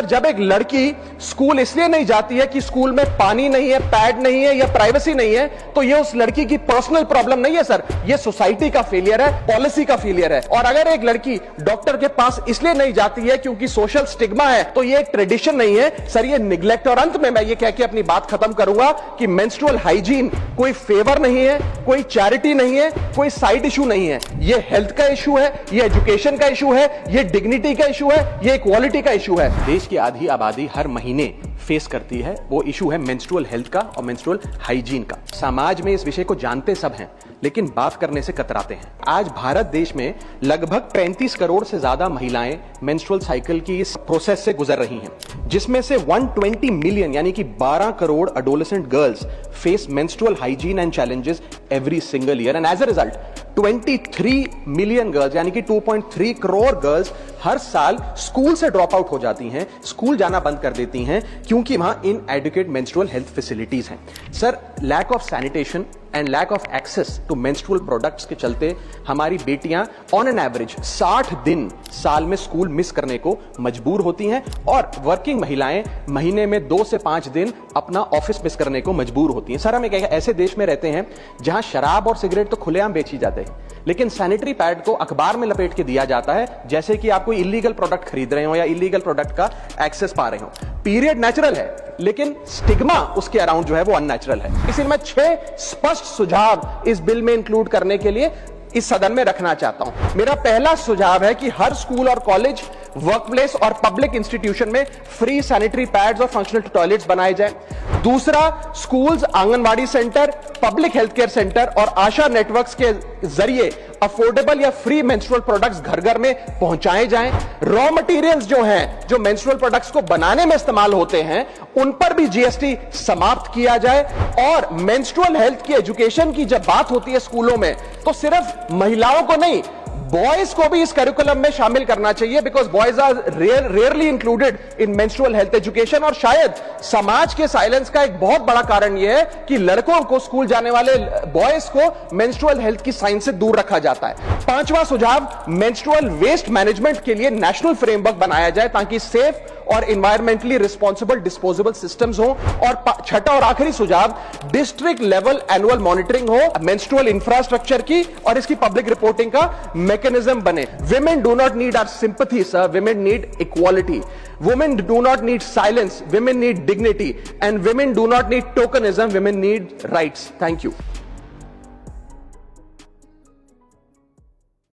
जब एक लड़की स्कूल इसलिए नहीं जाती है कि स्कूल में पानी नहीं है, पैड नहीं है या प्राइवेसी नहीं है, तो ये उस लड़की की पर्सनल प्रॉब्लम नहीं है सर, ये सोसाइटी का फेलियर है, पॉलिसी का फेलियर है। और अगर एक लड़की डॉक्टर के पास इसलिए नहीं जाती है क्योंकि सोशल स्टिग्मा है, तो ये एक ट्रेडिशन नहीं है सर, ये निग्लेक्ट। और अंत में मैं ये कह के अपनी बात खत्म करूंगा कि मेंस्ट्रुअल हाइजीन कोई फेवर नहीं है, कोई चैरिटी नहीं है, कोई साइड इशू नहीं है, ये हेल्थ का इशू है, ये एजुकेशन का इशू है, ये डिग्निटी का इशू है, ये इक्वालिटी का इशू है। देश की आधी आबादी हर महीने फेस करती है, वो इशू है मेंस्ट्रुअल हेल्थ का और मेंस्ट्रुअल हाइजीन का। समाज में इस विषय को जानते सब हैं, लेकिन बात करने से कतराते हैं। आज भारत देश में लगभग 35 करोड़ से ज्यादा महिलाएं मेंस्ट्रुअल साइकिल की इस प्रोसेस से गुजर रही हैं, जिसमें से 120 मिलियन यानी कि 12 crore adolescent girls face menstrual hygiene and challenges every single year, and as a result 23 million girls यानी कि 2.3 करोड़ गर्ल्स हर साल स्कूल से ड्रॉप आउट हो जाती हैं, स्कूल जाना बंद कर देती हैं, क्योंकि वहां इनएडुकेट मेंस्ट्रुअल हेल्थ फैसिलिटीज हैं। Sir, lack of sanitation and lack of access to menstrual products के चलते हमारी बेटियां ऑन एन एवरेज 60 दिन साल में स्कूल मिस करने को मजबूर होती हैं, और वर्किंग महिलाएं महीने में 2 से 5 दिन अपना ऑफिस मिस करने को मजबूर होती हैं। सर, हम एक ऐसे देश में रहते हैं जहां शराब और सिगरेट तो खुलेआम बेची जाते हैं, लेकिन सैनिटरी पैड को अखबार में लपेट के दिया जाता है जैसे कि आप कोई इलीगल प्रोडक्ट खरीद रहे हो या इलीगल प्रोडक्ट का एक्सेस पा रहे हो। पीरियड नेचुरल है, लेकिन स्टिग्मा उसके अराउंड जो है वो अननेचुरल है। इसलिए मैं 6 स्पष्ट सुझाव इस बिल में इंक्लूड करने के लिए इस सदन में रखना चाहता हूं। मेरा पहला सुझाव है कि हर स्कूल और कॉलेज, वर्कप्लेस और पब्लिक इंस्टीट्यूशन में फ्री सैनिटरी पैड्स और फंक्शनल टॉयलेट्स बनाए जाएं। दूसरा, schools, anganwadi centre, public health care centre और आशा नेटवर्क्स के जरिए अफोर्डेबल या फ्री मेंस्ट्रुअल प्रोडक्ट्स घर घर में पहुंचाए जाएं। रॉ मटेरियल्स जो हैं, जो मेंस्ट्रुअल प्रोडक्ट्स को बनाने में इस्तेमाल होते हैं, उन पर भी जीएसटी समाप्त किया जाए। और मेंस्ट्रुअल हेल्थ की एजुकेशन की जब बात होती है स्कूलों में, तो सिर्फ महिलाओं को नहीं, बॉयज को भी इस करिकुलम में शामिल करना चाहिए, because boys are rarely included in menstrual health education. और शायद समाज के साइलेंस का एक बहुत बड़ा कारण यह है कि लड़कों को, स्कूल जाने वाले बॉयज को मेंस्ट्रुअल हेल्थ की साइंस से दूर रखा जाता है। पांचवा सुझाव, मेंस्ट्रुअल वेस्ट मैनेजमेंट के लिए नेशनल फ्रेमवर्क बनाया जाए ताकि सेफ और इन्वायरमेंटली रिस्पॉन्सिबल डिस्पोजेबल सिस्टम्स हो। और छठा और आखिरी सुझाव, डिस्ट्रिक्ट लेवल एनुअल मॉनिटरिंग हो मेंस्ट्रुअल इंफ्रास्ट्रक्चर की और इसकी पब्लिक रिपोर्टिंग का मैकेनिज्म बने। Women do not need our sympathy, sir. Women need equality. Women do not need silence. Women need dignity. And women do not need tokenism. Women need rights. Thank you.